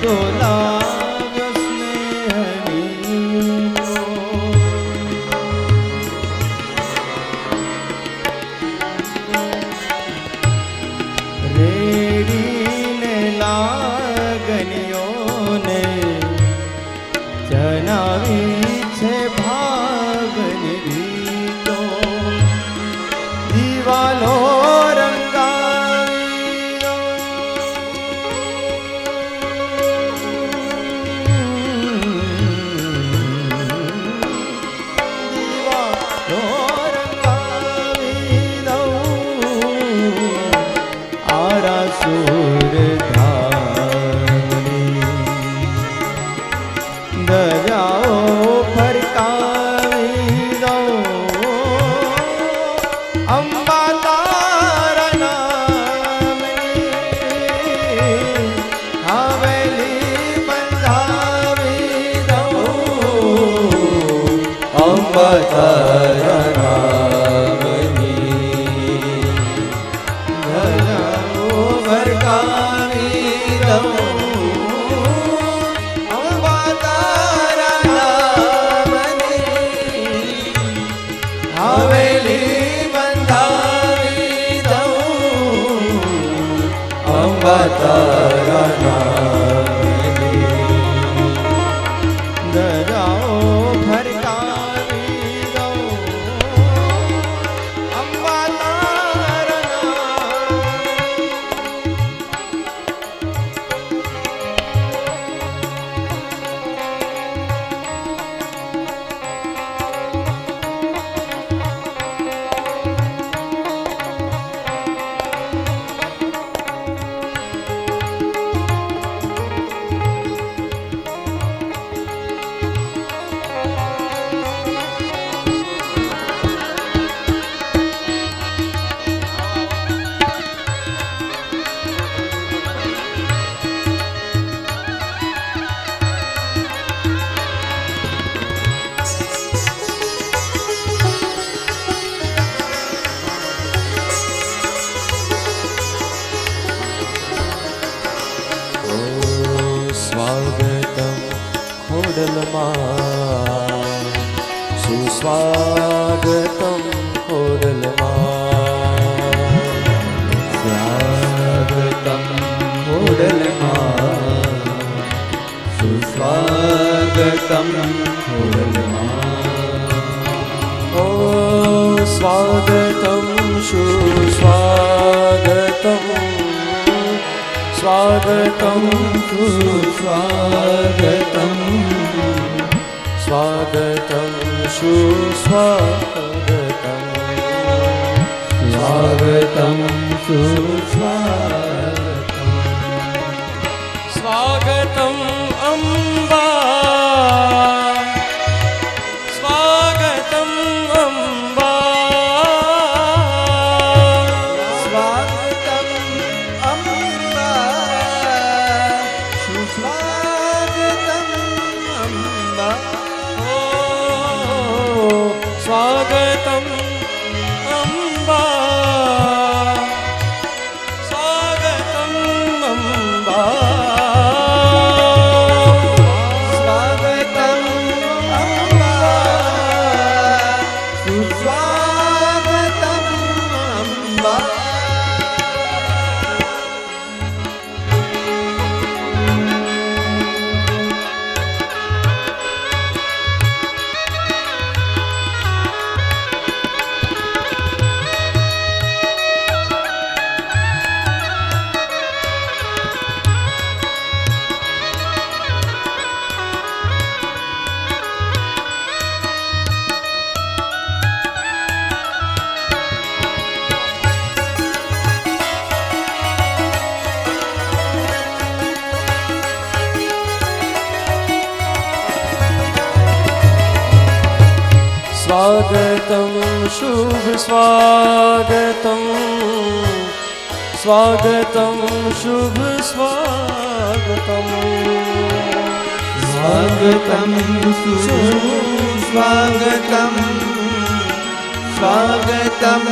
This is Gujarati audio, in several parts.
લાવ્યો સ્નેહની રેડીને લાગણીઓને જણાવી છે ભાવની રીતો દિવાલો દરિયાઓ ફરકાવી દઉં અંબા તારા નામની હવેલી બંધાવી દઉં અંબા તારા નામની દરિયાઓ ફરકાવી દઉં તારા નામની દરિયાઓ ફરકાવી દઉં અંબા તારા સુસ્વાગતમ ખોડલમાં સ્વાગતમ ખોડલમાં સુસ્વાગતમ ખોડલમાં ઓ સ્વાગતમ સુસ્વાગતમ સ્વાગતમ સુસ્વાગતમ સ્વાગતમ સુસ્વાગતમ સ્વાગતમ સુસ્વાગતમ સ્વાગતમ અંબા સ્વાગતમ અંબા સ્વાગતમ અંબા સુસ્વાગતમ અંબા સ્વાગતમ અંબા સ્વાગતમ स्वागतं शुभ स्वागतं स्वागतं शुभ स्वागतं स्वागतं शुभ स्वागतं स्वागतं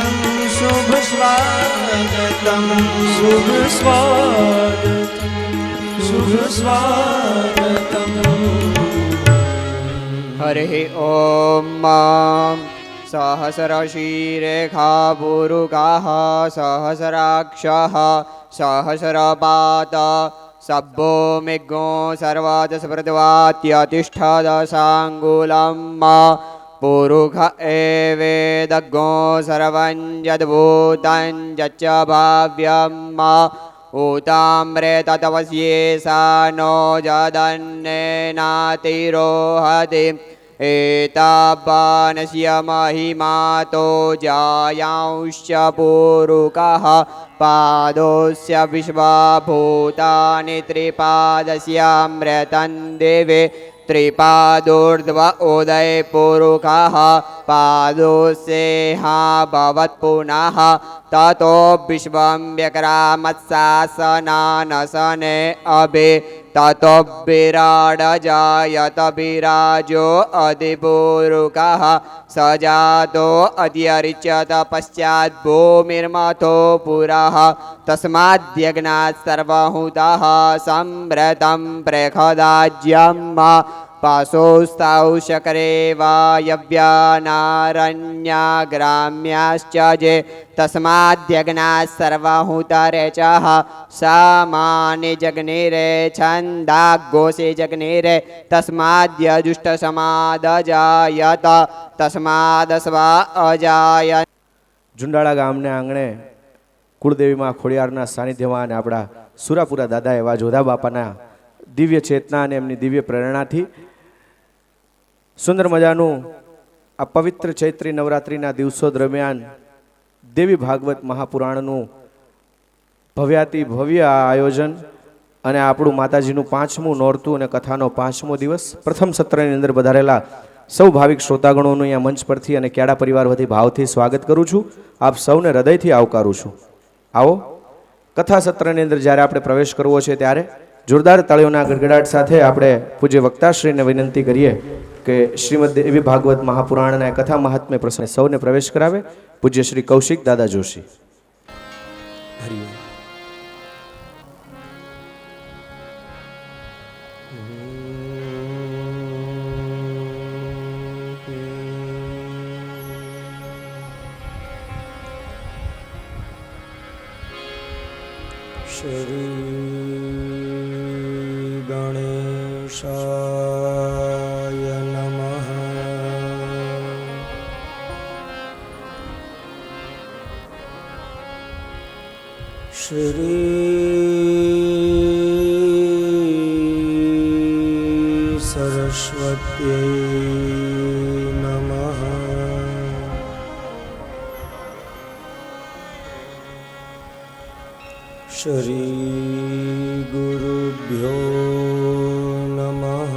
शुभ स्वागतं शुभ स्वागतं શુભ સ્વાગતમ. હરિ ઓમ સહસ્રશીરેખા પુરુકાઃ સહસ્રાક્ષઃ સહસ્રપાત સબ્બો મેઘો સર્વાદ સ્મૃતવાત્યતિષ્ઠદશાંગુલમ પુરુષ એવેદગ્ગો સર્વં યદ્ભૂतं યચ્ચ ભાવ્યમ ऊताम्रे ततवस्येषा नो जदन्नेनातिरोहति एतावानस्य महिमातो जायांश्च पूरुकः पादोस्य विश्वभूतानि त्रिपादस्यामृतं देवे त्रिपादोर्ध्व उदयपूरुकः पादोस्येहा भवत् पुनः ततो विश्वं व्यक्रामत्सासनानसने अभि ततो विराड जायत विराजो अधिपूरुकः सजातो अध्यरिच्यत पश्चात् भूमिर्मथो पुरः तस्माद्यज्ञात् सर्वहूतः सम्भृतं प्रेखदाज्यम् पाशोस्तौ शकरे वायव्यानारण्या ग्राम्याश्च जे तस्माद्यज्ञात् सर्वहूतरेचः समानि जग्निरे छन्दाघोषे जग्निरे तस्माद्यजुष्टसमादजायत तस्मादस्वा अजायत. ઝુંડાળા ગામને આંગણે કુળદેવીમાં ખોડિયારના સાનિધ્યમાં અને આપણા સુરાપુરા દાદા એવા જોધા બાપાના દિવ્ય ચેતના અને એમની દિવ્ય પ્રેરણાથી સુંદર મજાનું આ પવિત્ર ચૈત્રી નવરાત્રિના દિવસો દરમિયાન દેવી ભાગવત મહાપુરાણનું ભવ્યાતિ ભવ્ય આયોજન અને આપણું માતાજીનું 5મું નોરતું અને કથાનો 5મો દિવસ પ્રથમ સત્રની અંદર વધારેલા સૌ ભાવિક શ્રોતાગણોનું અહીંયા મંચ પરથી અને કેળા પરિવાર વતી ભાવથી સ્વાગત કરું છું. આપ સૌને હૃદયથી આવકારું છું. આવો કથા સત્રની અંદર જ્યારે આપણે પ્રવેશ કરવો છે ત્યારે જોરદાર તાળીઓના ગડગડાટ સાથે આપણે પૂજ્ય વક્તાશ્રીને વિનંતી કરીએ કે શ્રીમદ દેવી ભાગવત મહાપુરાણના કથા મહાત્મ્ય પ્રસંગે સૌને પ્રવેશ કરાવે. પૂજ્ય શ્રી કૌશિક દાદા જોશી. હરિ શ્રી ગણેશાય નમઃ. શ્રી સરસ્વત્यै નમઃ. શ્રી ગુરુભ્યો નમઃ.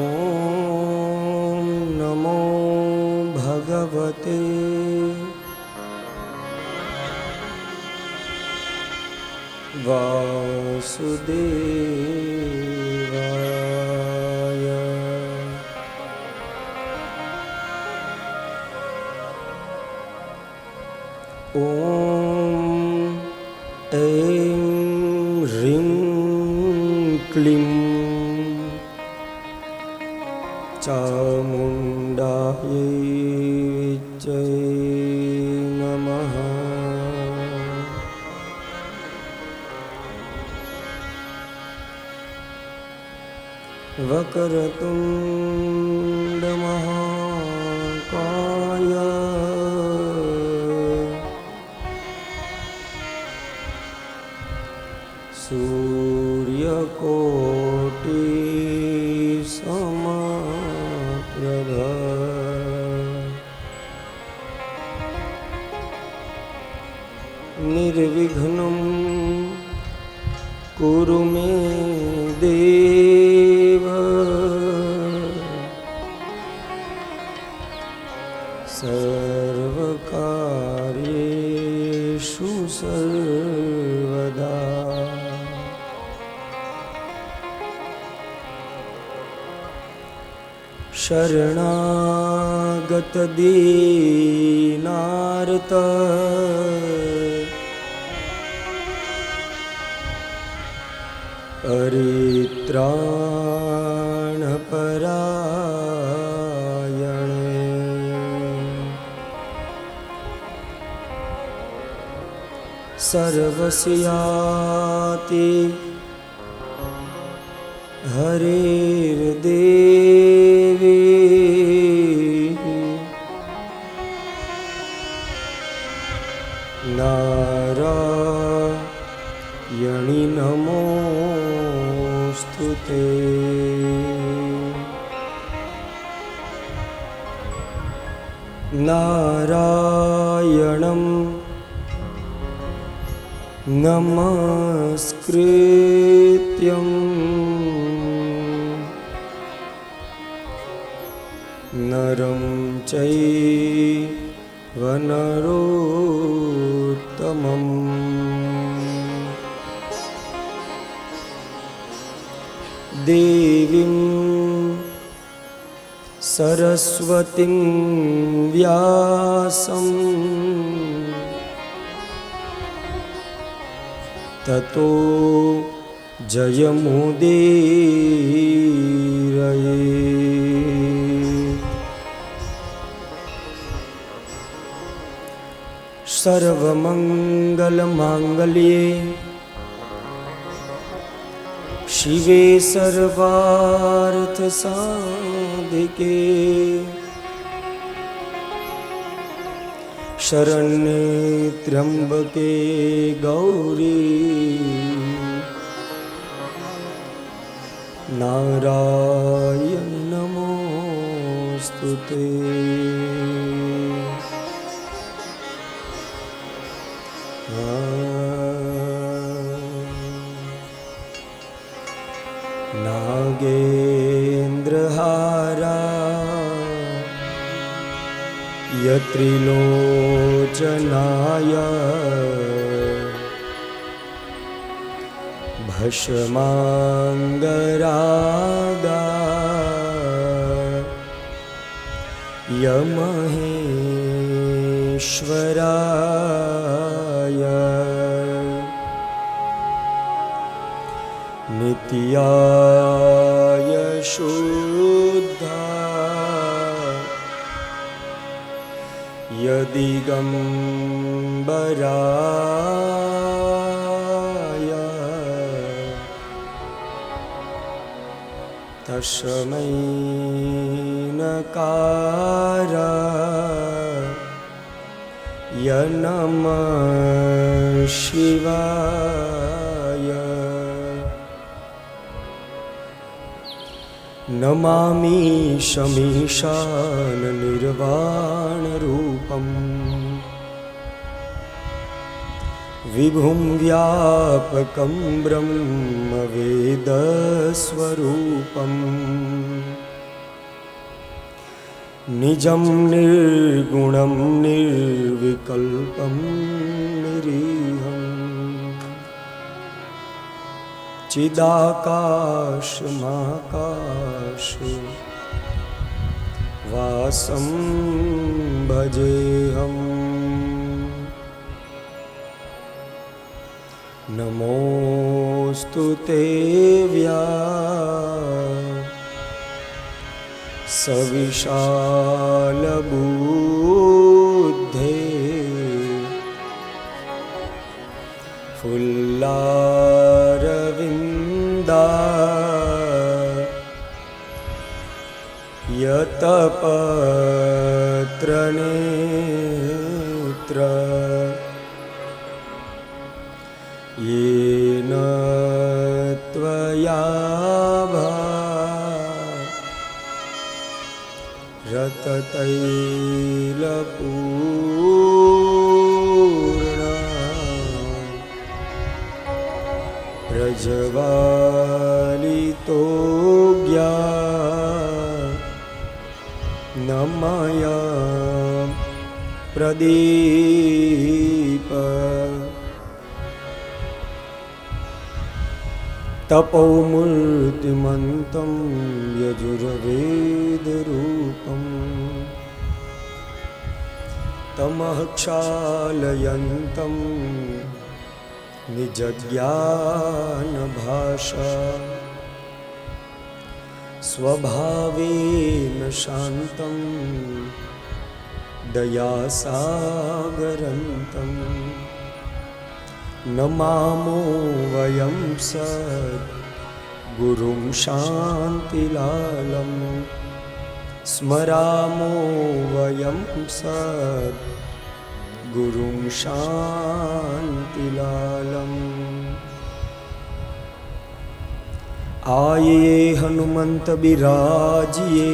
ઓમ નમો ભગવતે વાસુદેવાય. ઓમ ऐं ह्रीं क्लीं चामुण्डायै विद्यै नमः. वक्रतुण्ड महाकाय सूर्यकोटि समप्रभ निर्विघ्नं कुरु मे देव. सर्वकार्येषु सर्वदा. શરણાગત દીનાર્ત પરિત્રાણ પરાયણ સર્વસ્યાતિ હરિર્દેવી નારાયણી નમોસ્તુતે નારાયણં નમસ્કૃત્યં નરં ચૈવ નરોત્તમં દેવીં સરસ્વતીં વ્યાસં તતો જયમુદીરયે સર્વમંગલમાંગલ્યે શિવે સર્વાર્થસાધિકે શરણ્યે ત્ર્યંબકે ગૌરી નારાયણ નમોસ્તુતે નાગેન્દ્રહારા યત્રિલોચનાય ભસ્માંગરાગા યમહેશ્વરાય નિત્યાય શુદ્ધા યદિગંબરાય તસ્મૈ નકારાય નમઃ શિવાય નમામિ શમીશાન નિર્વાણરૂપમ વિભું વ્યાપકં બ્રહ્મવેદસ્વરૂપમ નિજં નિર્ગુણં નિર્વિકલ્પં નિરીહં ચિદાકાશમાકાશ વાસં ભજેહં નમોસ્તુ તે સવિશાલ બુદ્ધે ફુલ્લારવિંદા યતપત્રનેત્ર येन त्वया रततैलपूर्णा प्रज्वालितो ज्ञानमय प्रदीप तपोमूर्तिमन्तं यजुर्वेदरूपम् तमः क्षालयन्तं निजज्ञानभाषा स्वभावेन शान्तं दयासागरन्तं नमामो वयं सद्गुरुं शान्तिलालं स्मरामो वयं सद्गुरुं शान्तिलालम् आये हनुमंत बिराजिए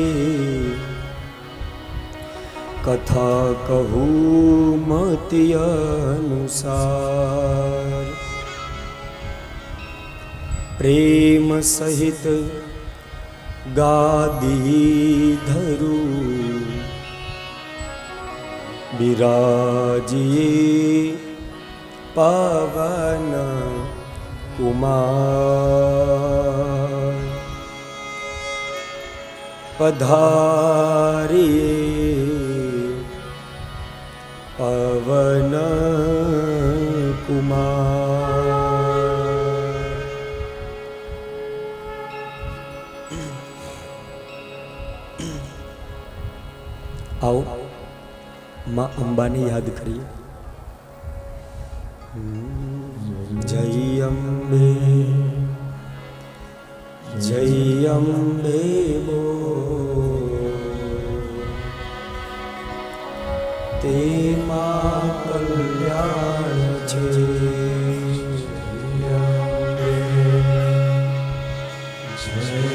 कथा कहूँ मति अनुसार प्रेम सहित गादी धरू बिराजिए पवन कुमार पधारिए पवन कुमार। आओ माँ अंबानी याद करिए। जय अम्बे बो ते मां कल्याण छे। जय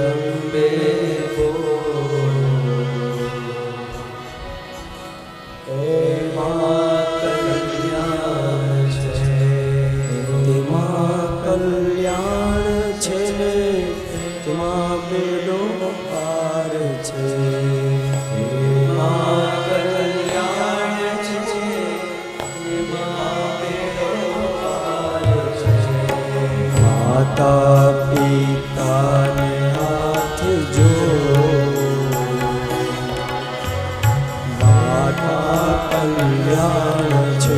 अम्बे बो ते मां कल्याण छे। ते मां कल्याण छे तेमा बेड़ो पार छे। मां कल्याण छे तेमा बेड़ो पार छे। माता पिता ने हाथ जोड़ माता कल्याण छे।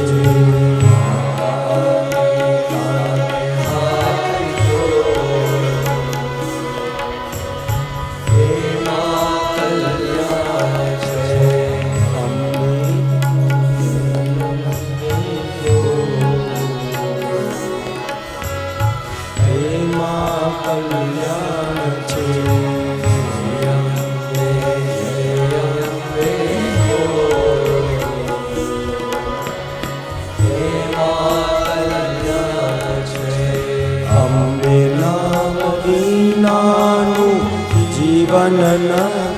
जीवन न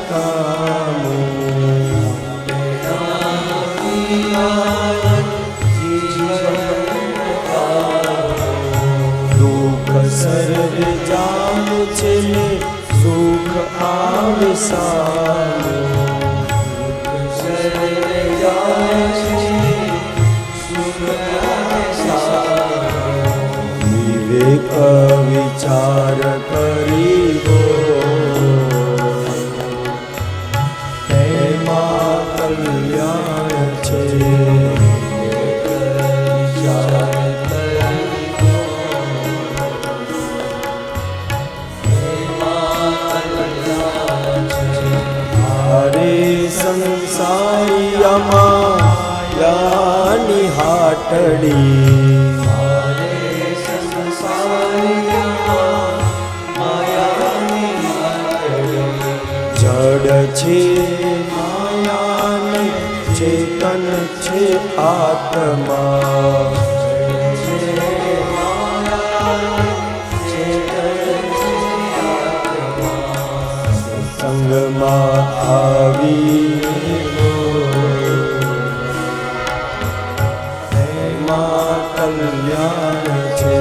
कामो दुख सर्व जान छे सुख आवे सामो। विवेक विचार करी गो कल्याण छे। हरे संसारिया मायानी हाटड़ी जड़ छे मायाने चेतन छे आत्मा। संगमा आवी मां कल्याण छे।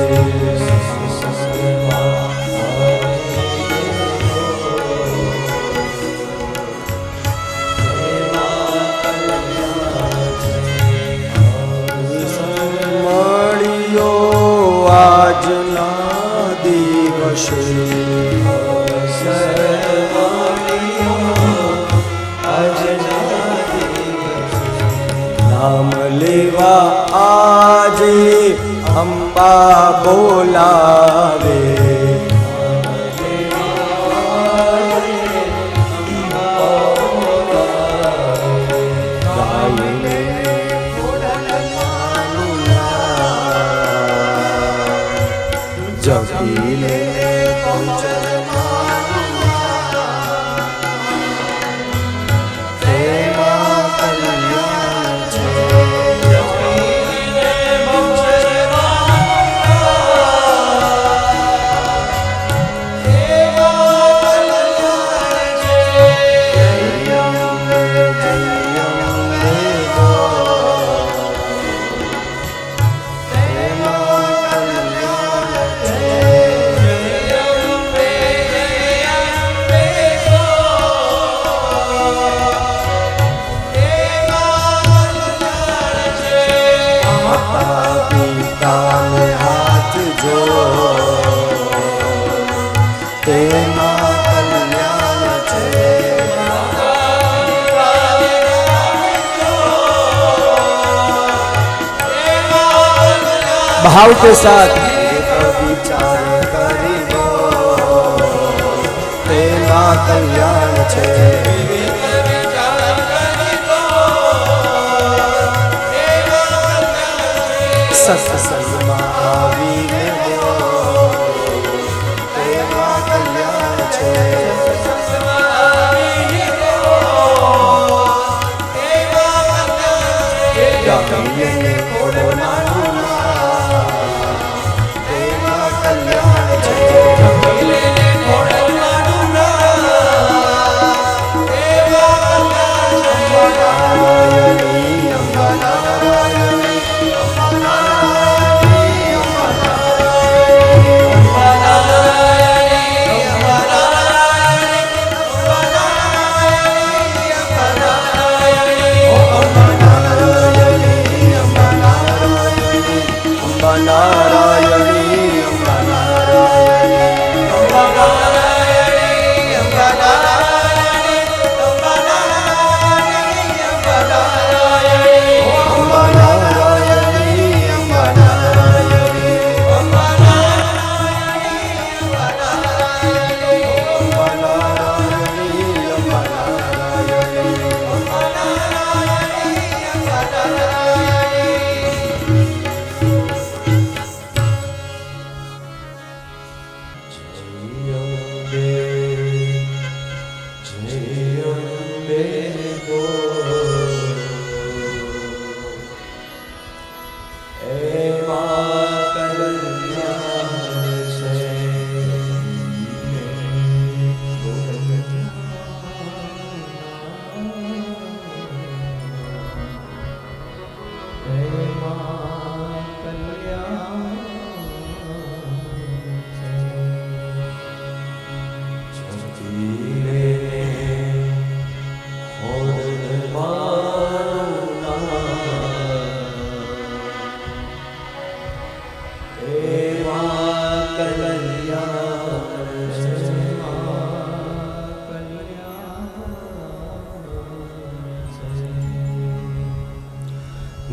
આજના દીક બોલાવે ગાયને જપીને भाव के साथ विचार करियो तेना कल्याण छे સત્સંગમાં આવીને તેના કલ્યાણ છે ગાયને ઓડવાનું તેના કલ્યાણ છે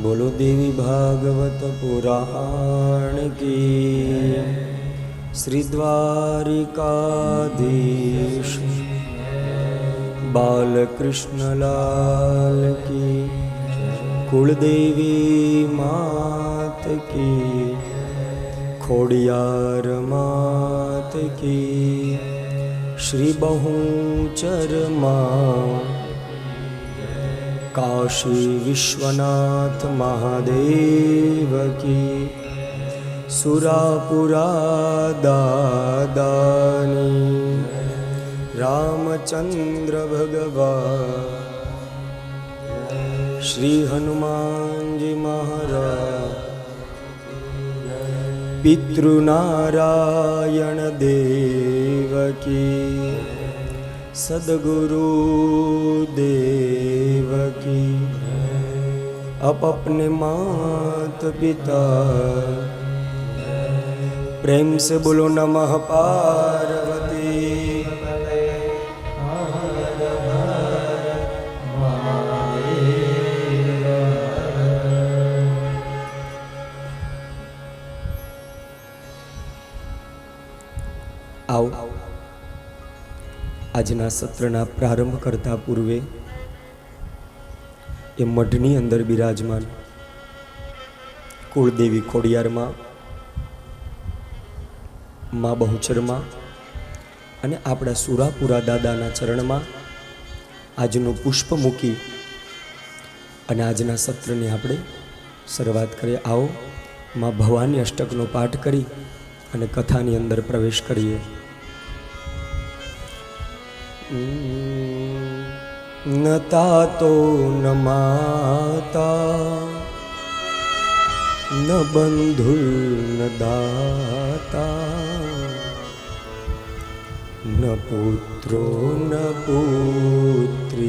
बोलो देवी भागवत पुराण की श्री द्वारिकाधीश बालकृष्ण लाल की कुलदेवी मात की खोडियार मात की श्री बहुचर माँ काशी विश्वनाथ महादेव की सुरापुरा दादानी रामचंद्र भगवान श्री हनुमान जी महाराज पितृनारायण देव की सदगुरु देव की अपने मात पिता प्रेम से बोलो नमः पार्वती આજના સત્રના પ્રારંભ કરતા પૂર્વે એ મઢની અંદર બિરાજમાન કુળદેવી ખોડિયારમાં, મા બહુચરમાં અને આપણા સુરાપુરા દાદાના ચરણમાં આજનું પુષ્પ મૂકી અને આજના સત્રની આપણે શરૂઆત કરીએ. આવો મા ભવાની અષ્ટકનો પાઠ કરી અને કથાની અંદર પ્રવેશ કરીએ. ન તાતો ન માતા ન બંધુલ ન દાતા ન પુત્રો ન પુત્રી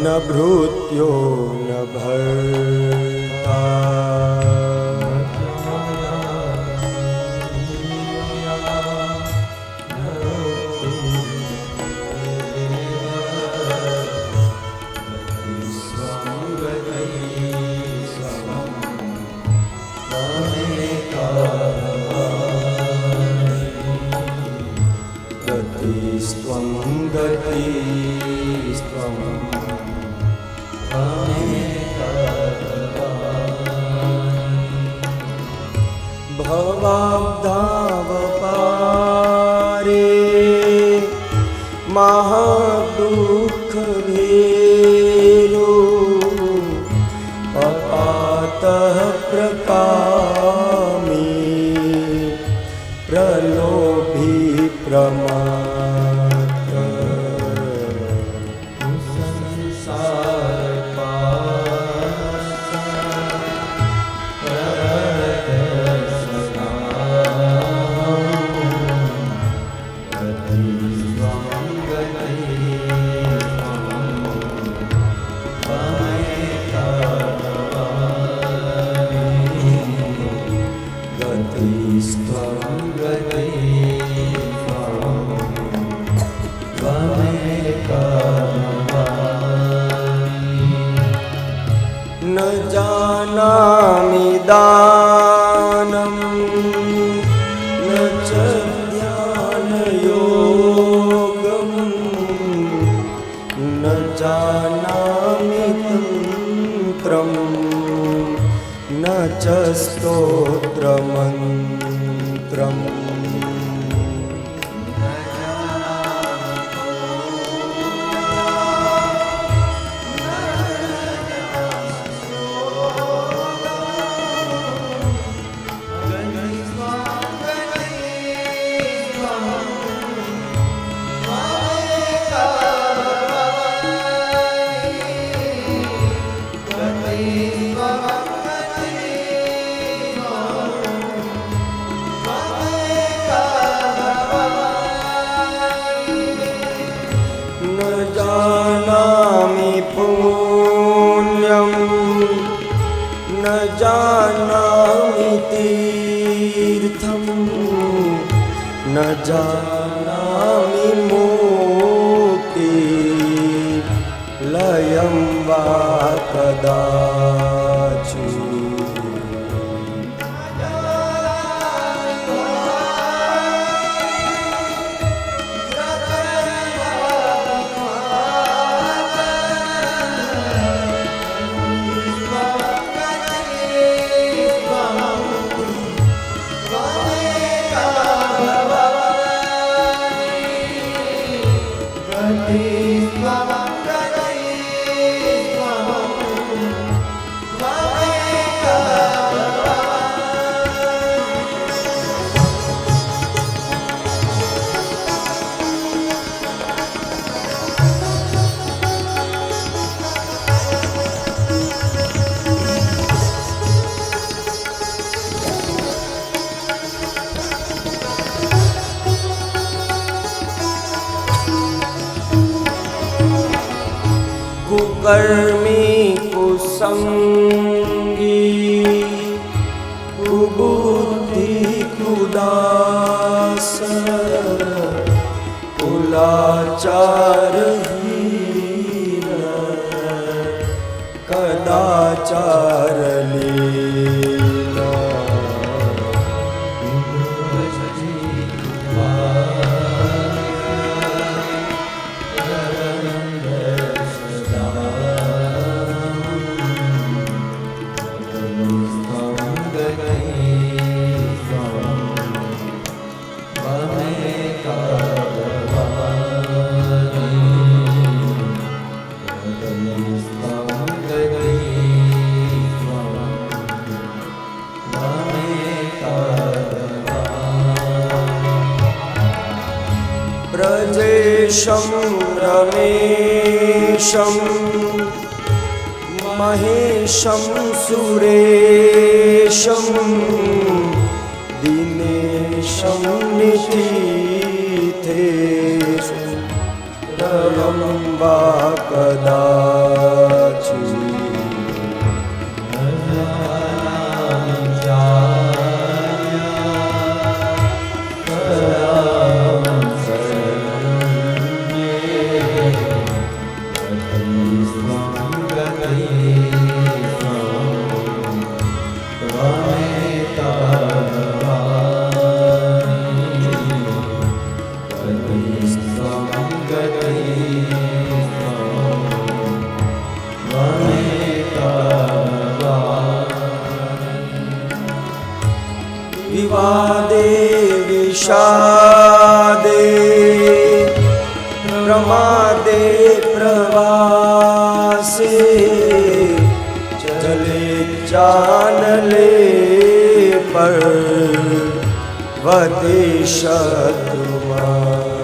ન ભૃત્યો ન ભર્તા ભવાબ્ધાવ પારે મહાદુઃખ ભેરો પપાત પ્રકામી પ્રલોભી પ્રમા ન જાનામિ દાનમ ન ચ ધ્યાન યોગમ ન જાનામિ તંત્રમ ન ચ સ્તોત્ર મંત્રમ न जानामि तीर्थम न जानामि मुक्ति लयं वा कदाचित् कुकर्मी कुसंगी कुबुद्धि कुदास कुलाचारहीन कदाचार लीला रमेशं महेशं सुरेशं दिनेशं निशीथेशं रयं वा कदाचित् विवादे विषादे प्रमादे प्रवासे चले चानले पर वते शत्रुमाते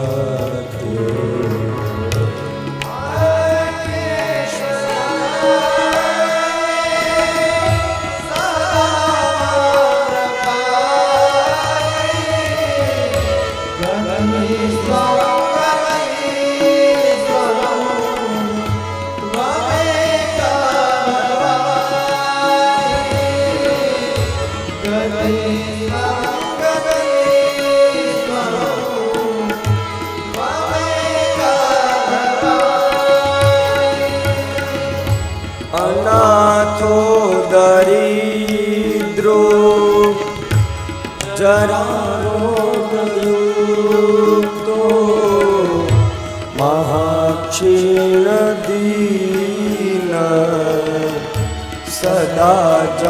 अनाथो दरिद्रो जरारोगयुक्तो महाक्षीणदीन सदाचार्यवक्त्र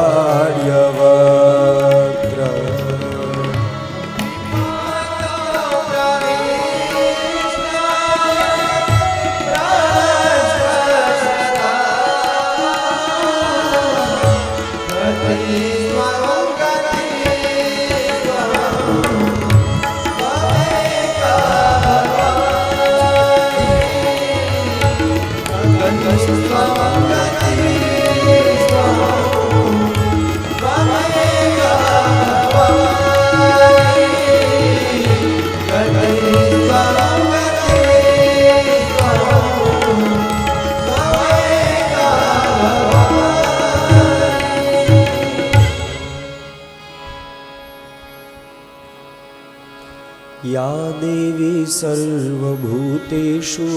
या देवी सर्वभूतेषु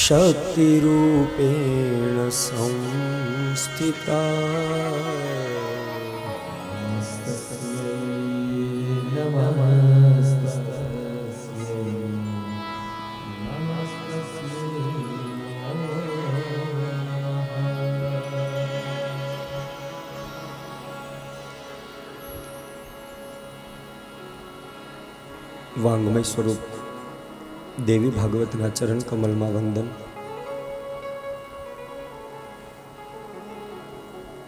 शक्तिरूपेण संस्थिता વાંગમય સ્વરૂપ દેવી ભાગવતના ચરણ કમલમાં વંદન.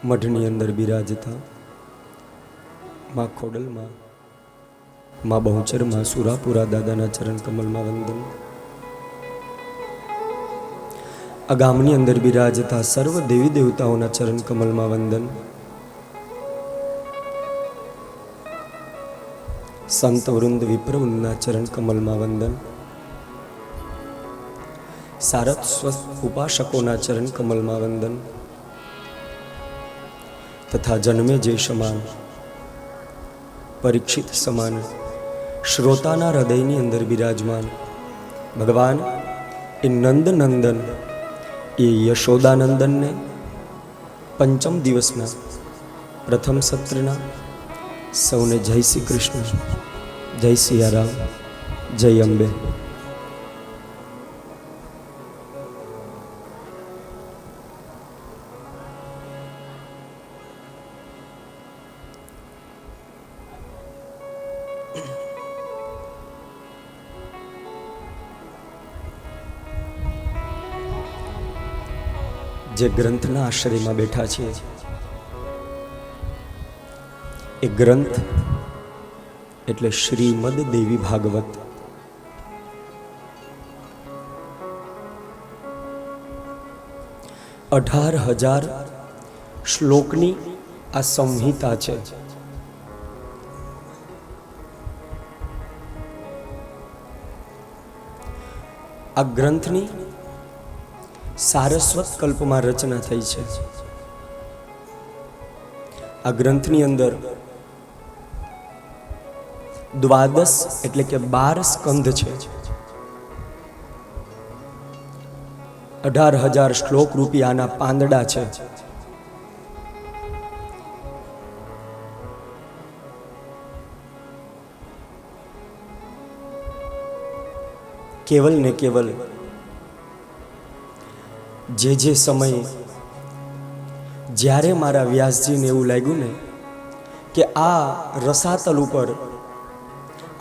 મઢની અંદર બિરાજતા માં ખોડલમાં, માં બહુચરમાં, સુરાપુરા દાદાના ચરણ કમલમાં વંદન. આ ગામની અંદર બિરાજતા સર્વ દેવી દેવતાઓના ચરણ કમલમાં વંદન. સંત વૃંદ વિપ્રવૃંદના ચરણ કમલમાં વંદન. સારથ સ્વસ્થ ઉપાસકોના ચરણ કમલમાં વંદન. તથા જન્મે જે સમાન, પરીક્ષિત સમાન શ્રોતાના હૃદયની અંદર બિરાજમાન ભગવાન એ નંદનંદન એ યશોદાનંદનને પંચમ દિવસના પ્રથમ સત્રના સૌને જય શ્રી કૃષ્ણ, જય સિયારામ, જય અંબે. જે ગ્રંથના આશ્રયમાં બેઠા છીએ એ ગ્રંથ એટલે શ્રીમદ દેવી ભાગવત. અઢાર 18,000 શ્લોકની આ સંહિતા છે. આ ગ્રંથની સારસ્વત કલ્પમાં રચના થઈ છે. આ ગ્રંથની અંદર 12 એટલે કે 12 સ્કંધ છે. 18,000 શ્લોક રૂપી આના પાંદડા છે. કેવલ ને કેવલ જે સમયે જ્યારે મારા વ્યાસજીને એવું લાગ્યું ને કે આ રસાતલ ઉપર,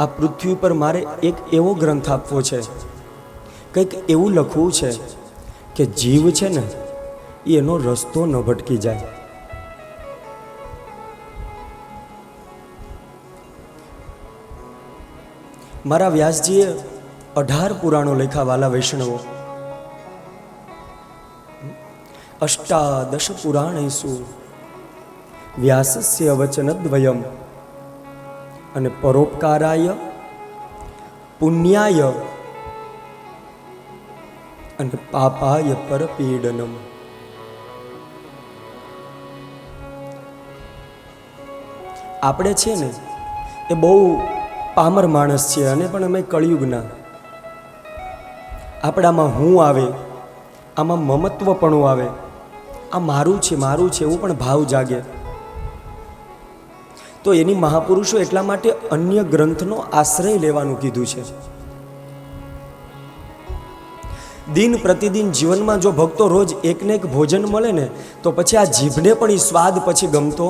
આ પૃથ્વી ઉપર મારે એક એવો ગ્રંથ આપવો છે, કંઈક એવું લખવું છે કે જીવ છે ને એનો રસ્તો ન ભટકી જાય. મારા વ્યાસજીએ 18 પુરાણો લખ્યા. વાલા વૈષ્ણવો, 18 પુરાણેષુ વ્યાસસ્ય વચનદ્વયમ અને પરોપકારાય, પુણ્યાય અને પાપાય પરપીડનમ. આપણે છે ને એ બહુ પામર માણસ છીએ અને પણ અમે કળિયુગના. આપણામાં હું આવે, આમાં મમત્વપણું આવે, આ મારું છે એવું પણ ભાવ જાગે. તો એની મહાપુરુષો એટલા માટે અન્ય ગ્રંથનો આશ્રય લેવાનું કીધું છે. દિન પ્રતિદિન જીવનમાં જો ભક્તો રોજ એકને એક ભોજન મળે ને તો પછી આ જીભને પણ એ સ્વાદ પછી ગમતો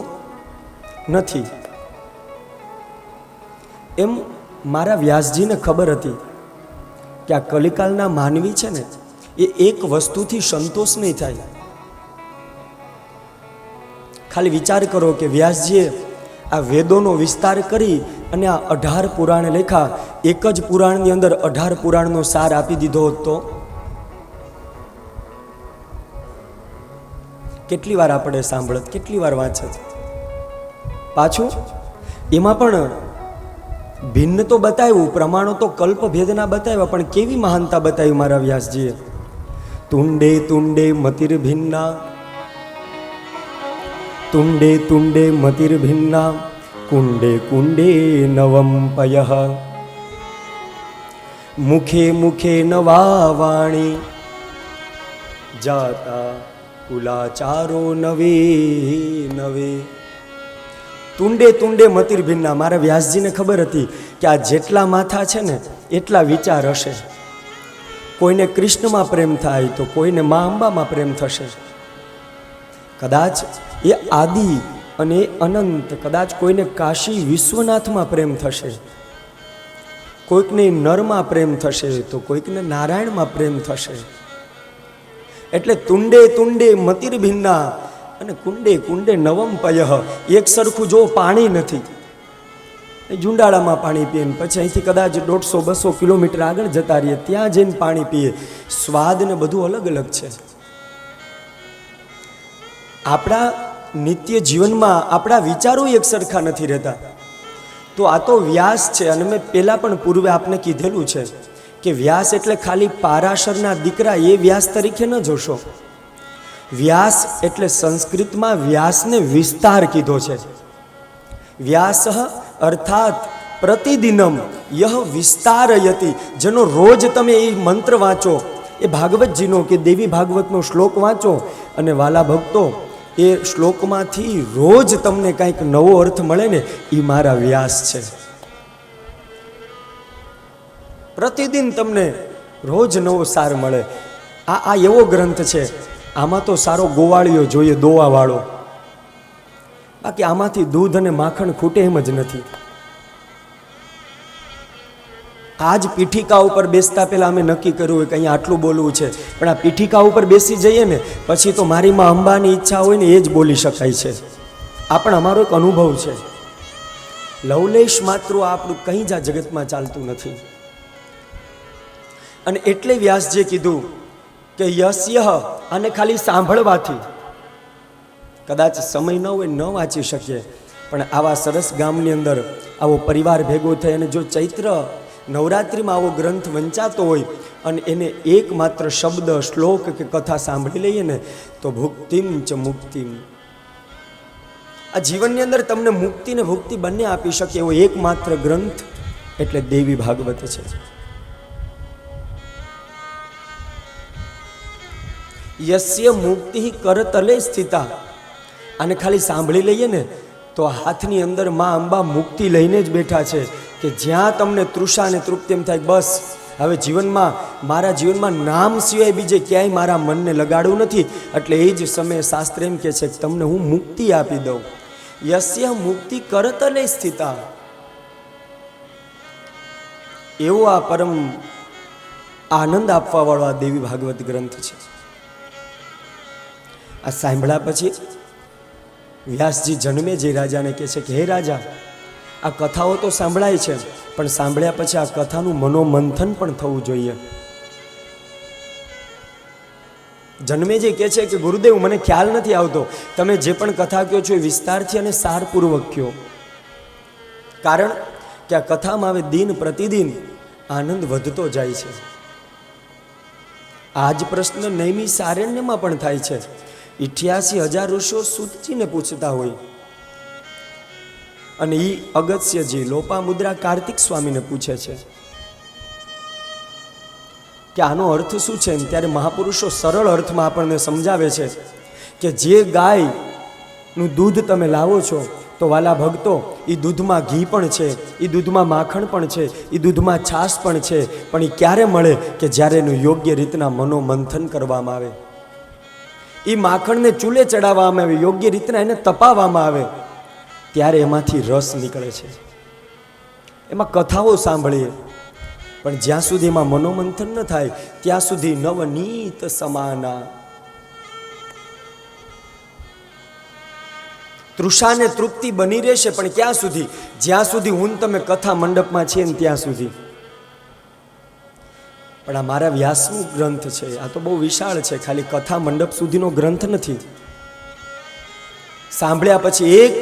નથી. એમ મારા વ્યાસજીને ખબર હતી કે આ કલિકાલના માનવી છે ને એ એક વસ્તુથી સંતોષ નહીં થાય. ખાલી વિચાર કરો કે વ્યાસજીએ આ વેદોનો વિસ્તાર કરી અને આ 18 પુરાણ લખ્યા. એક જ પુરાણની અંદર 18 પુરાણનો સાર આપી દીધો હોત તો કેટલી વાર આપણે સાંભળત, કેટલી વાર વાંચત. પાછું એમાં પણ ભિન્ન તો બતાવ્યું, પ્રમાણો તો કલ્પભેદના બતાવ્યા, પણ કેવી મહાનતા બતાવી મારા વ્યાસજીએ. તુંડે તુંડે મતિર ભિન્ના, તુંડે તુંડે મતિર ભિન્ના, કુંડે કુંડે નવમ પયઃ, મુખે મુખે નવા વાણી, જાતા કુલાચારો નવે નવે. તુંડે તુંડે મતિર ભિન્ના. મારા વ્યાસજીને ખબર હતી કે આ જેટલા માથા છે ને એટલા વિચાર હશે. કોઈને કૃષ્ણમાં પ્રેમ થાય તો કોઈને મા અંબામાં પ્રેમ થશે. કદાચ એ આદિ અને અનંત, કદાચ કોઈને કાશી વિશ્વનાથમાં પ્રેમ થશે, કોઈકને નરમાં પ્રેમ થશે તો કોઈકને નારાયણમાં પ્રેમ થશે. એટલે તુંડે તુંડે મતિર ભિન્ના અને કુંડે કુંડે નવમ પયઃ. એક સરખું જો પાણી નથી, ઝુંડાળામાં પાણી પીએ, પછી અહીંથી કદાચ 150-200 કિલોમીટર આગળ જતા રહીએ, ત્યાં જઈને પાણી પીએ. સ્વાદ ને બધું અલગ અલગ છે. આપણા નિત્ય જીવનમાં આપણા વિચારો એક સરખા નથી રહેતા. તો આ તો વ્યાસ છે. અને મેં પહેલાં પણ પૂર્વે આપને કીધેલું છે કે વ્યાસ એટલે ખાલી પારાશરના દીકરા એ વ્યાસ તરીકે ન જોશો. વ્યાસ એટલે સંસ્કૃતમાં વ્યાસને વિસ્તાર કીધો છે. વ્યાસ અર્થાત પ્રતિદિનમ યહ વિસ્તારયતિ. જેનો રોજ તમે એ મંત્ર વાંચો, એ ભાગવતજીનો કે દેવી ભાગવતનો શ્લોક વાંચો, અને વાલા ભક્તો એ શ્લોકમાંથી રોજ તમને કંઈક નવો અર્થ મળે ને, એ મારા વ્યાસ છે. પ્રતિદિન તમને રોજ નવો સાર મળે. આ એવો ગ્રંથ છે. આમાં તો સારો ગોવાળિયો જોઈએ, દોવાવાળો. બાકી આમાંથી દૂધ અને માખણ ખૂટે એમ જ નથી. આજ પીઠિકા ઉપર બેસતા પહેલા અમે નક્કી કર્યું હોય કે અહીંયા આટલું બોલવું છે, પણ આ પીઠિકા ઉપર બેસી જઈએ ને પછી તો મારીમાં અંબાની ઈચ્છા હોય ને એ જ બોલી શકાય છે. આ પણ અમારો એક અનુભવ છે. લવલેશ માત્ર આપણું કંઈ જ આ જગતમાં ચાલતું નથી. અને એટલે વ્યાસજીએ કીધું કે યસ્ય, અને ખાલી સાંભળવાથી કદાચ સમય ન હોય, ન વાંચી શકીએ, પણ આવા સરસ ગામની અંદર આવો પરિવાર ભેગો થઈ અને જો ચૈત્ર નવરાત્રિમાં આવો ગ્રંથ વંચાતો હોય અને એને એકમાત્ર શબ્દ, શ્લોક કે કથા સાંભળી લઈએ ને તો ભુક્તિમ ચ મુક્તિમ, આ જીવનની અંદર તમને મુક્તિ ને ભુક્તિ બંને આપી શકે એવો એકમાત્ર ગ્રંથ એટલે દેવી ભાગવત છે. યસ્ય મુક્તિ કરતલે સ્થિતા, અને ખાલી સાંભળી લઈએ ને તો હાથની અંદર માં અંબા મુક્તિ લઈને જ બેઠા છે કે જ્યાં તમને તૃષા અને તૃપ્તિ એમ થાય બસ હવે જીવનમાં મારા જીવનમાં નામ સિવાય બીજે ક્યાંય મારા મનને લગાડવું નથી, એટલે એ જ સમયે શાસ્ત્ર એમ કહે છે કે તમને હું મુક્તિ આપી દઉં. યસ્ય મુક્તિ કરતલે સ્થિતા, એવો આ પરમ આનંદ આપવાવાળો આ દેવી ભાગવત ગ્રંથ છે. આ સાંભળ્યા પછી વ્યાસજી જન્મે જે રાજાને કહે છે કે હે રાજા, આ કથાઓ તો સાંભળાય છે, પણ સાંભળ્યા પછી આ કથાનું મનોમંથન પણ થવું જોઈએ. જન્મેજી કહે છે કે ગુરુદેવ, મને ખ્યાલ નથી આવતો, તમે જે પણ કથા કહો છો એ વિસ્તારથી અને સારપૂર્વક કહો, કારણ કે આ કથામાં હવે દિન પ્રતિદિન આનંદ વધતો જાય છે. આ જ પ્રશ્ન નૈમિ સારણ્યમાં પણ થાય છે. 88,000 ઋષિઓ સૂતજીને પૂછતા હોય અને એ અગત્યજી લોપામુદ્રા કાર્તિક સ્વામીને પૂછે છે કે આનો અર્થ શું છે. ત્યારે મહાપુરુષો સરળ અર્થમાં આપણને સમજાવે છે કે જે ગાયનું દૂધ તમે લાવો છો તો વાલા ભક્તો, એ દૂધમાં ઘી પણ છે, એ દૂધમાં માખણ પણ છે, એ દૂધમાં છાશ પણ છે, પણ એ ક્યારે મળે કે જ્યારે એનું યોગ્ય રીતના મનોમંથન કરવામાં આવે, એ માખણને ચૂલે ચડાવવામાં આવે, યોગ્ય રીતના એને તપાવવામાં આવે, ત્યારે એમાંથી રસ નીકળે છે. એમાં કથાઓ સાંભળીએ, પણ જ્યાં સુધી એમાં મનોમંથન ન થાય ત્યાં સુધી નવનીત સમાના, તૃષાને તૃપ્તિ બની રહેશે, પણ ક્યાં સુધી? જ્યાં સુધી હું તમે કથા મંડપમાં છે ને ત્યાં સુધી. પણ આ મારા વ્યાસનો ગ્રંથ છે, આ તો બહુ વિશાળ છે, ખાલી કથા મંડપ સુધીનો ગ્રંથ નથી. સાંભળ્યા પછી એક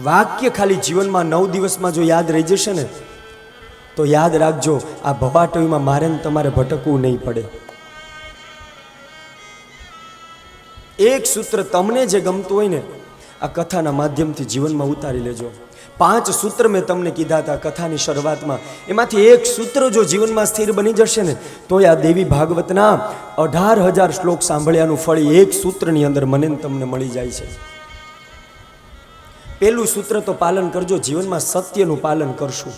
વાક્ય ખાલી જીવનમાં 9 દિવસમાં જો યાદ રહી જશે ને તો યાદ રાખજો, આ ભવાટવીમાં મારે ને તમારે ભટકવું નહીં પડે. એક સૂત્ર તમને જે ગમતું હોય ને આ કથાના માધ્યમથી જીવનમાં ઉતારી લેજો. 5 સૂત્ર મેં તમને કીધા હતા કથાની શરૂઆતમાં, એમાંથી એક સૂત્ર જો જીવનમાં સ્થિર બની જશે ને તો આ દેવી ભાગવતના 18,000 શ્લોક સાંભળ્યાનું ફળ એક સૂત્રની અંદર મને તમને મળી જાય છે. પહેલું સૂત્ર તો પાલન કરજો, જીવનમાં સત્યનું પાલન કરશું.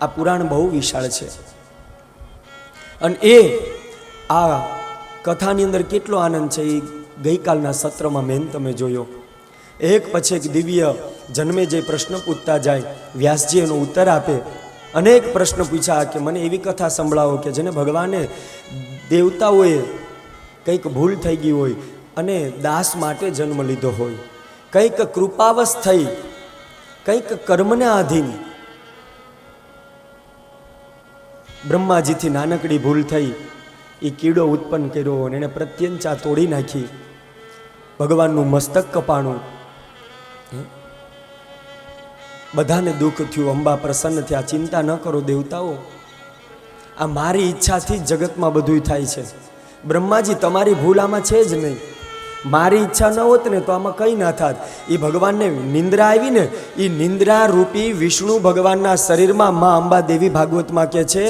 આ પુરાણ બહુ વિશાળ છે અને આ કથાની અંદર કેટલો આનંદ છે એ ગઈકાલના સત્રમાં મેં તમે જોયો. એક પછી એક દિવ્ય જન્મે જે પ્રશ્ન પૂછતા જાય, વ્યાસજી એનો ઉત્તર આપે. અનેક પ્રશ્ન પૂછ્યા કે મને એવી કથા સંભળાવો કે જેને ભગવાને દેવતાઓએ કંઈક ભૂલ થઈ ગઈ હોય અને દાસ માટે જન્મ લીધો હોય, કંઈક કૃપાવશ થઈ, કંઈક કર્મને આધીન બ્રહ્માજીથી નાનકડી ભૂલ થઈ, એ કીડો ઉત્પન્ન કર્યો અને એને પ્રત્યંચા તોડી નાખી, ભગવાનનું મસ્તક કપાણું, બધાને દુઃખ થયું, અંબા પ્રસન્ન થયા. ચિંતા ન કરો દેવતાઓ, આ મારી ઈચ્છાથી જ જગતમાં બધું થાય છે. બ્રહ્માજી તમારી ભૂલ આમાં છે જ નહીં, મારી ઈચ્છા ન હોત ને તો આમાં કંઈ ના થાત. એ ભગવાનને નિંદ્રા આવી ને, એ નિંદ્રા રૂપી વિષ્ણુ ભગવાનના શરીરમાં મા અંબા દેવી ભાગવતમાં કહે છે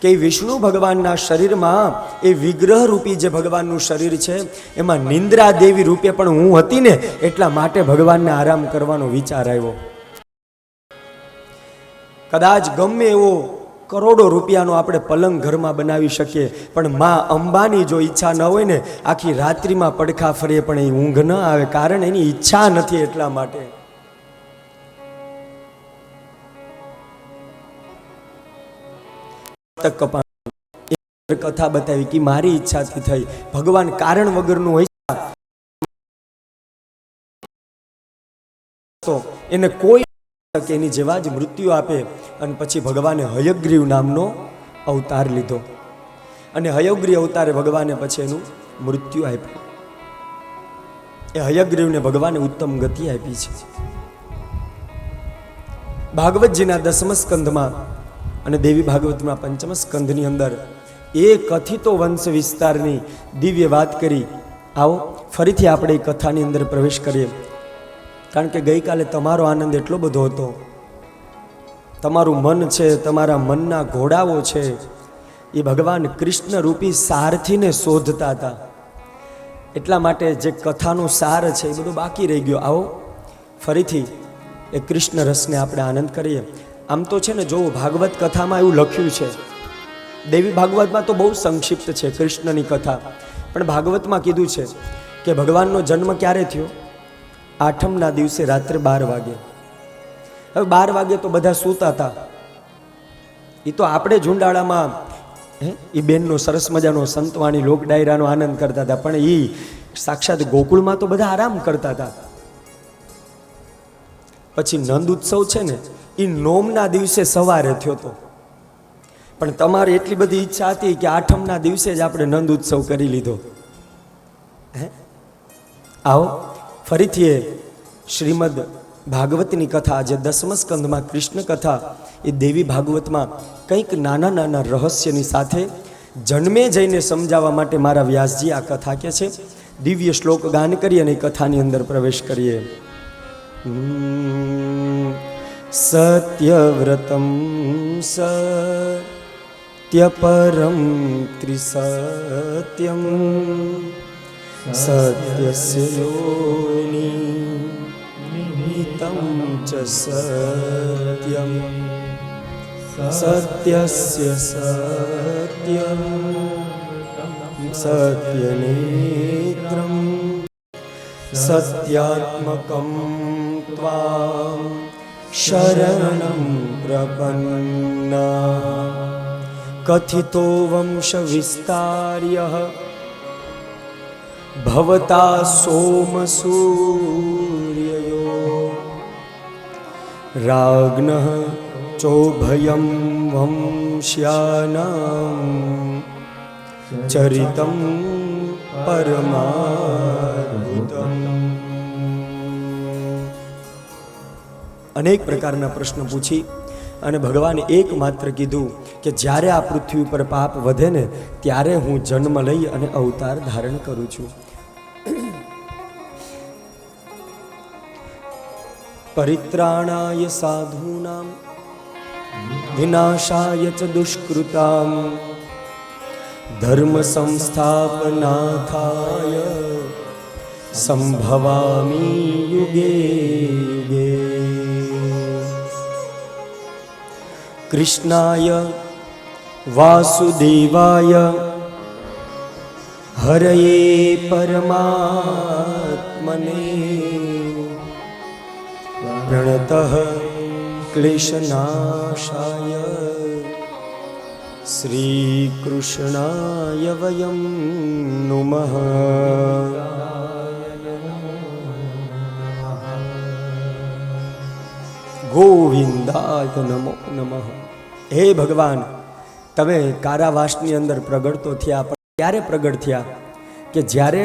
કે એ વિષ્ણુ ભગવાનના શરીરમાં એ વિગ્રહ રૂપી જે ભગવાનનું શરીર છે એમાં નિંદ્રા દેવી રૂપે પણ હું હતી ને, એટલા માટે ભગવાનને આરામ કરવાનો વિચાર આવ્યો. કદાચ ગમે એવો કરોડો રૂપિયાનો આપણે પલંગ ઘરમાં બનાવી શકીએ, પણ મા અંબાની જો ઈચ્છા ન હોય ને આખી રાત્રિમાં પડખા ફરે પણ એ ઊંઘ ન આવે, કારણ એની ઈચ્છા નથી. એટલા માટે કપા કથા બતાવી કે મારી ઈચ્છાથી થઈ. ભગવાન કારણ વગરનું હોય તો એને કોઈ એની જેવા જ મૃત્યુ આપે. અને પછી ભગવાને હયગ્રીવ નામનો અવતાર લીધો અને હયગ્રીવ અવતારે ભગવાને પછી એનું મૃત્યુ આપ્યું. એ હયગ્રીવને ભગવાને ઉત્તમ ગતિ આપી છે. ભાગવતજીના 10મ સ્કંધમાં અને દેવી ભાગવતમાં 5મ સ્કંધની અંદર એ કથિતો વંશ વિસ્તારની દિવ્ય વાત કરી. આવો ફરીથી આપણે એ કથાની અંદર પ્રવેશ કરીએ, કારણ કે ગઈકાલે તમારો આનંદ એટલો બધો હતો. તમારું મન છે, તમારા મનના ઘોડાઓ છે, એ ભગવાન કૃષ્ણ રૂપી સારથીને શોધતા હતા. એટલા માટે જે કથાનો સાર છે એ બધું બાકી રહી ગયો. આવો ફરીથી એ કૃષ્ણ રસને આપણે આનંદ કરીએ. આમ તો છે ને, જો ભાગવત કથામાં એવું લખ્યું છે, દેવી ભાગવતમાં તો બહુ સંક્ષિપ્ત છે કૃષ્ણની કથા, પણ ભાગવતમાં કીધું છે કે ભગવાનનો જન્મ ક્યારે થયો? 8મના દિવસે રાત્રે 12 વાગે. હવે 12 વાગે તો બધા સૂતા હતા. એ તો આપણે ઝુંડાળામાં એ બેનનો સરસ મજાનો સંતવાણી લોક ડાયરાનો આનંદ કરતા હતા, પણ એ સાક્ષાત ગોકુળમાં તો બધા આરામ કરતા હતા. પછી નંદ ઉત્સવ છે ને, એ 9મના દિવસે સવારે થયો હતો. પણ તમારે એટલી બધી ઈચ્છા હતી કે 8મના દિવસે જ આપણે નંદ ઉત્સવ કરી લીધો. આવો ફરીથી એ શ્રીમદ ભાગવતની કથા, જે 10મ સ્કંધમાં કૃષ્ણ કથા, એ દેવી ભાગવતમાં કંઈક નાના નાના રહસ્યની સાથે જન્મે જઈને સમજાવવા માટે મારા વ્યાસજી આ કથા કહે છે. દિવ્ય શ્લોક ગાન કરી અને કથાની અંદર પ્રવેશ કરીએ. સત્યવ્રતમ સત્યપરમ ત્રિસત્યમ સત્યસ્ય યોનિ નિહિતમ ચ સત્યમ સત્યસ્ય સત્યમ સત્યનેત્રમ સત્યાત્મકમ ત્વામ શરણં પ્રપન્ના કથિતો વંશ વિસ્તાર્ય ભવતા સોમસૂર્યયો રાજ્ઞઃ ચોભયં વંશ્યાનાં ચરિતં પરમાદ્ભુતમ. અનેક પ્રકારના પ્રશ્ન પૂછી અને ભગવાને એકમાત્ર કીધું કે જ્યારે આ પૃથ્વી ઉપર પાપ વધે ને, ત્યારે હું જન્મ લઈ અને અવતાર ધારણ કરું છું. પરિત્રાણાય સાધૂનામ વિનાશાય ચ દુષ્કૃતામ ધર્મ સંસ્થાપનાથાય સંભવામિ યુગે યુગે. કૃષ્ણાય વાસુદેવાય હરયે પરમાત્મને પ્રણતઃ ક્લેશનાશાય શ્રીકૃષ્ણાય વયં નુમઃ. ગોવિંદાય નમો નમઃ. હે ભગવાન, તમે કારાવાસની અંદર પ્રગટ તો થયા, પણ ક્યારે પ્રગટ થયા? કે જ્યારે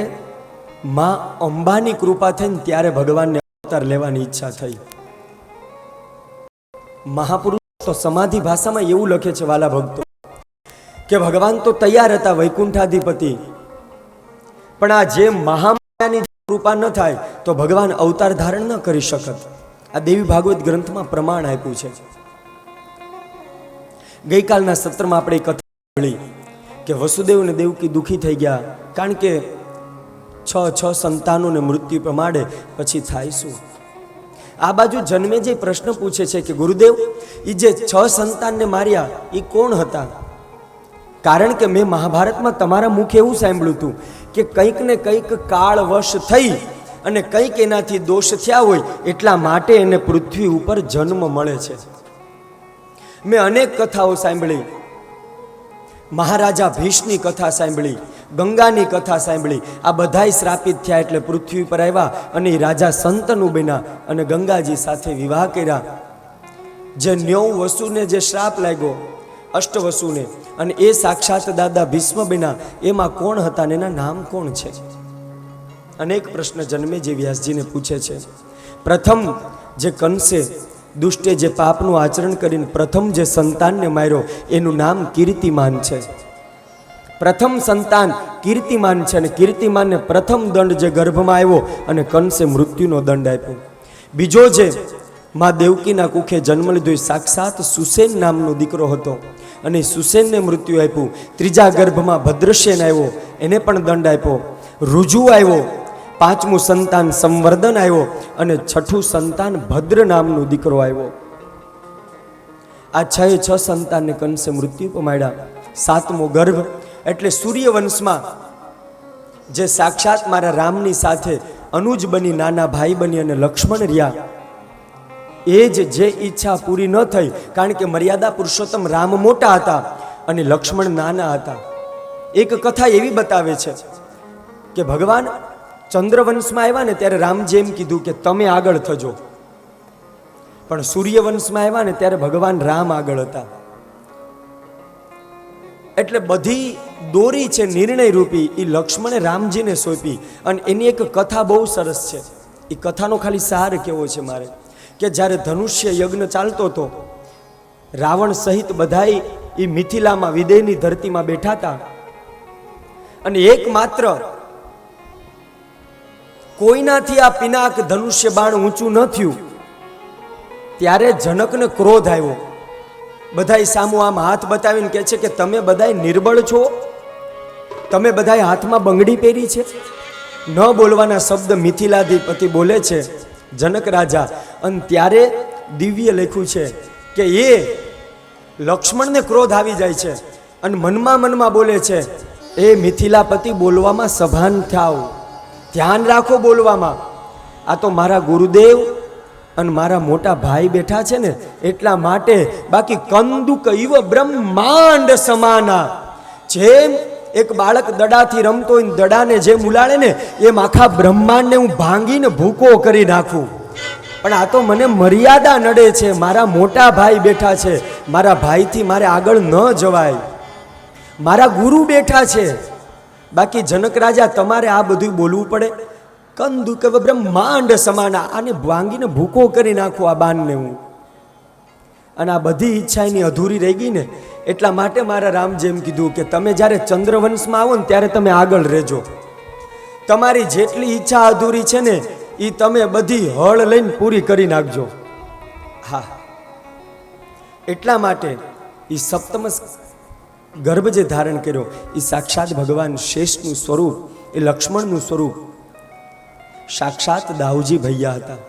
માં અંબાની કૃપા થઈ ને ત્યારે ભગવાનને અવતાર લેવાની ઈચ્છા થઈ. મહાપુરુષ તો સમાધિ ભાષામાં એવું લખે છે વાલા ભક્તો, કે ભગવાન તો તૈયાર હતા વૈકુંઠાધિપતિ, પણ આ જે મહામાયાની કૃપા ન થાય તો ભગવાન અવતાર ધારણ ન કરી શકત. આ દેવી ભાગવત ગ્રંથમાં પ્રમાણ આપ્યું છે. ગઈકાલના સત્રમાં આપણે કથા સાંભળી કે વસુદેવ અને દેવકી દુઃખી થઈ ગયા, કારણ કે છ સંતાનોને મૃત્યુ પ્રમાણે પછી થાય શું? આ બાજુ જન્મેજય પ્રશ્ન પૂછે છે કે ગુરુદેવ, એ જે 6 સંતાનને માર્યા એ કોણ હતા? કારણ કે મેં મહાભારતમાં તમારા મુખે એવું સાંભળ્યું હતું કે કંઈક ને કંઈક કાળવશ થઈ અને કંઈક એનાથી દોષ થયા હોય, એટલા માટે એને પૃથ્વી ઉપર જન્મ મળે છે. મેં અનેક કથાઓ સાંભળી મહારાજા ભીષ્મની કથા સાંભળી, ગંગાની કથા સાંભળી, આ બધાય શ્રાપિત થયા એટલે પૃથ્વી પર આવ્યા અને એ રાજા સંતનુ બન્યા અને ગંગાજી સાથે વિવાહ કર્યા. જે 9 વસુને જે શ્રાપ લાગ્યો, અષ્ટવસુને, અને એ સાક્ષાત દાદા ભીષ્મ બન્યા, એમાં કોણ હતા ને એના નામ કોણ છે? અનેક પ્રશ્ન જન્મે જે વ્યાસજીને પૂછે છે. પ્રથમ જે કંસે દુષ્ટે જે પાપનું આચરણ કરીને પ્રથમ જે સંતાનને માર્યો એનું નામ કીર્તિમાન છે. પ્રથમ સંતાન કીર્તિમાન છે અને કીર્તિમાનને પ્રથમ દંડ જે ગર્ભમાં આવ્યો અને કંસે મૃત્યુનો દંડ આપ્યો. બીજો જે મા દેવકીના કુખે જન્મ લીધો એ સાક્ષાત સુસેન નામનો દીકરો હતો અને સુસેનને મૃત્યુ આપ્યું. ત્રીજા ગર્ભમાં ભદ્રસેન આવ્યો, એને પણ દંડ આપ્યો. રુજુ આવ્યો. પાંચમું સંતાન સંવર્ધન આવ્યો અને છઠ્ઠું સંતાન ભદ્ર નામનો દીકરો આવ્યો. આ 6 સંતાનને કંસે મૃત્યુ પમાડ્યા. 7મો ગર્ભ એટલે સૂર્યવંશમાં જે સાક્ષાત મારા રામની સાથે અનુજ બની, નાના ભાઈ બની અને લક્ષ્મણ રહ્યા, એ જ જે ઈચ્છા પૂરી ન થઈ, કારણ કે મર્યાદા પુરુષોત્તમ રામ મોટા હતા અને લક્ષ્મણ નાના હતા. એક કથા એવી બતાવે છે કે ભગવાન ચંદ્રવંશમાં આવ્યા ને ત્યારે રામજી એમ કીધું કે તમે આગળ થજો, પણ સૂર્યવંશમાં આવ્યા ને ત્યારે ભગવાન રામ આગળ હતા. એટલે બધી દોરી છે નિર્ણય રૂપી એ લક્ષ્મણે રામજીને સોંપી. અને એની એક કથા બહુ સરસ છે. એ કથાનો ખાલી સાર કેવો છે મારે, કે જ્યારે ધનુષ્ય યજ્ઞ ચાલતો હતો, રાવણ સહિત બધાય એ મિથિલામાં વિદેહની ધરતીમાં બેઠા હતા અને એકમાત્ર કોઈનાથી આ પિનાક ધનુષ્ય બાણ ઊંચું ન થયું ત્યારે જનકને ક્રોધ આવ્યો. બધાય સામુ આમ હાથ બતાવીને કહે છે કે તમે બધાય નિર્બળ છો, તમે બધાય હાથમાં બંગડી પહેરી છે. ન બોલવાના શબ્દ મિથિલાધિપતિ બોલે છે જનક રાજા, અને ત્યારે દિવ્ય લખ્યું છે કે એ લક્ષ્મણને ક્રોધ આવી જાય છે અને મનમાં બોલે છે, એ મિથિલાપતિ બોલવામાં સભાન થાવ, ધ્યાન રાખો બોલવામાં. આ તો મારા ગુરુદેવ અને મારા મોટા ભાઈ બેઠા છે ને એટલા માટે, બાકી કંદુક ઇવ બ્રહ્માંડ સમાના. જેમ એક બાળક દડાથી રમતો હોય, દડાને જેમ ઉલાળે ને એમ આખા બ્રહ્માંડને હું ભાંગીને ભૂકો કરી નાખું. પણ આ તો મને મર્યાદા નડે છે, મારા મોટા ભાઈ બેઠા છે, મારા ભાઈથી મારે આગળ ન જવાય, મારા ગુરુ બેઠા છે. બાકી જનક રાજા તમારે આ બધું બોલવું પડે? કંદુક બ્રહ્માંડ સમાના, આને ભાંગીને ભૂકો કરી નાખું આ બાણને હું. અને આ બધી ઈચ્છા એની અધૂરી રહી ગઈ ને એટલા માટે મારા રામ જેમ કીધું કે તમે જ્યારે ચંદ્રવંશમાં આવો ને ત્યારે તમે આગળ રહેજો. તમારી જેટલી ઈચ્છા અધૂરી છે ને એ તમે બધી હળ લઈને પૂરી કરી નાખજો. હા, એટલા માટે એ સપ્તમ ગર્ભ જે ધારણ કર્યો એ સાક્ષાત ભગવાન શેષનું સ્વરૂપ, એ લક્ષ્મણનું સ્વરૂપ સાક્ષાત દાઉજી ભૈયા હતા.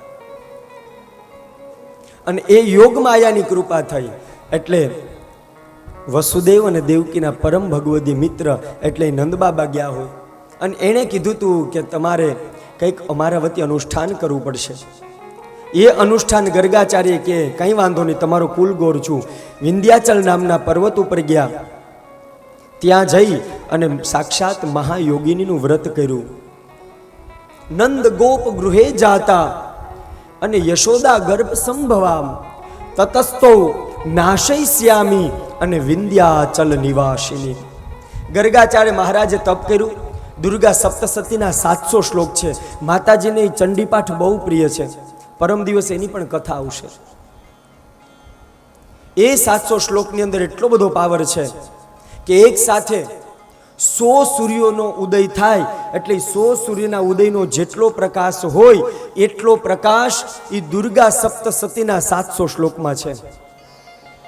અને એ યોગ માયાની કૃપા થઈ એટલે વસુદેવ અને દેવકીના પરમ ભગવદી મિત્ર એટલે નંદબાબા ગયા હોય અને એણે કીધું તું કે તમારે કંઈક અમારા વતી અનુષ્ઠાન કરવું પડશે. એ અનુષ્ઠાન ગર્ગાચાર્ય કે કંઈ વાંધો નહીં, તમારો કુલ ગોર છું. વિંધ્યાચલ નામના પર્વત ઉપર ગયા, ત્યાં જઈ અને સાક્ષાત મહાયોગિનીનું વ્રત કર્યું. નંદ ગોપ ગૃહે જાતા અને યશોદા ગર્ભ સંભવામ તતસ્તો નાશયસ્યામી અને વિંધ્યાચલ નિવાસિની. ગર્ગાચાર્ય મહારાજે તપ કર્યું. દુર્ગા સપ્તસતીના 700 શ્લોક છે. માતાજીને ચંડીપાઠ બહુ પ્રિય છે. પરમ દિવસે એની પણ કથા આવશે. એ 700 શ્લોકની અંદર એટલો બધો પાવર છે કે એક સાથે 100 સૂર્યોનો ઉદય થાય એટલે 100 સૂર્યના ઉદયનો જેટલો પ્રકાશ હોય એટલો પ્રકાશ એ દુર્ગા સપ્તસતીના 700 શ્લોકમાં છે.